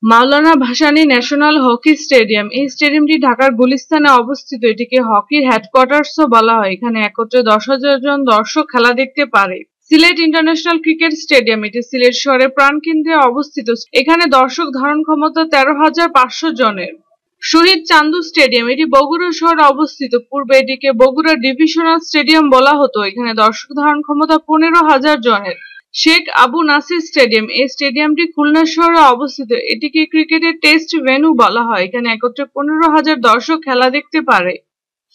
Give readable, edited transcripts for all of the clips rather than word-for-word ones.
মাওলানা Bhasani national hockey stadium. এই স্টেডিয়ামটি ঢাকার গুলিস্তানে অবস্থিত। এটিকে হকির হেডকোয়ার্টার্সও বলা হয়। এখানে একত্রে 10,000 জন দর্শক খেলা দেখতে পারে। Sylhet international cricket stadium. এটি সিলেট শহরের প্রাণকেন্দ্রে অবস্থিত। এখানে দর্শক ধারণ ক্ষমতা 13,500 জনের। শহীদ চান্দু স্টেডিয়াম। এটি বগুড়া শহরে অবস্থিত। পূর্বে এটিকে বগুড়া ডিভিশনাল স্টেডিয়াম বলা হতো। এখানে দর্শক ধারণ ক্ষমতা 15,000 জনের। শেখ আবু নাসির স্টেডিয়াম। এই স্টেডিয়ামটি খুলনা শহরে অবস্থিত। এটিকে ক্রিকেটের টেস্ট ভেন্যু বলা হয়। এখানে একত্রে 15,000 দর্শক খেলা দেখতে পারে।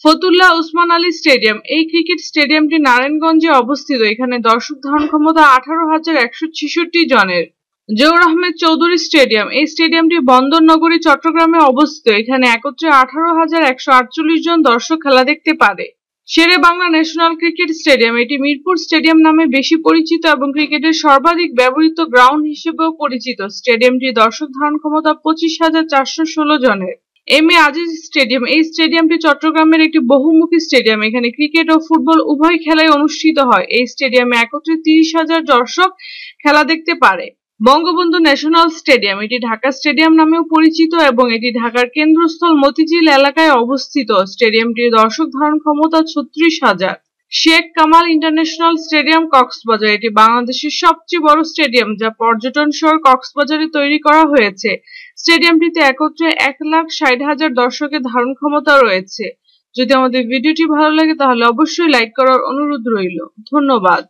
ফতুল্লাহ উসমান আলী স্টেডিয়াম। এই ক্রিকেট স্টেডিয়ামটি নারায়ণগঞ্জে অবস্থিত। এখানে দর্শক ধারণ ক্ষমতা 18,166 জনের। জহুর আহমেদ চৌধুরী স্টেডিয়াম। এই স্টেডিয়ামটি বন্দর নগরী চট্টগ্রামে অবস্থিত। এখানে একত্রে 18,148 জন দর্শক খেলা দেখতে পারে। শেরে বাংলা ন্যাশনাল ক্রিকেট স্টেডিয়াম। এটি মিরপুর স্টেডিয়াম নামে বেশি পরিচিত এবং ক্রিকেটের সর্বাধিক ব্যবহৃত গ্রাউন্ড হিসেবেও পরিচিত। স্টেডিয়ামটির দর্শক ধারণ ক্ষমতা 25,416 জনের। M A Aziz stadium. এই স্টেডিয়ামটি চট্টগ্রামের একটি বহুমুখী স্টেডিয়াম। এখানে ক্রিকেট ও ফুটবল উভয় খেলাই অনুষ্ঠিত হয়। এই স্টেডিয়ামে একত্রে 30,000 দর্শক খেলা দেখতে পারে। Bangabandhu national stadium. এটি ঢাকা স্টেডিয়াম নামেও পরিচিত এবং এটি ঢাকার কেন্দ্রস্থল মতিঝিল এলাকায় অবস্থিত। স্টেডিয়ামটির দর্শক ধারণ ক্ষমতা 36,000। Sheikh Kamal international stadium Cox's Bazar. এটি বাংলাদেশের সবচেয়ে বড় স্টেডিয়াম যা পর্যটন শহর কক্সবাজারে তৈরি করা হয়েছে। স্টেডিয়ামটিতে একত্রে 1,60,000 দর্শকের ধারণ ক্ষমতা রয়েছে। যদি আমাদের ভিডিওটি ভালো লাগে তাহলে অবশ্যই লাইক করার অনুরোধ রইল। ধন্যবাদ।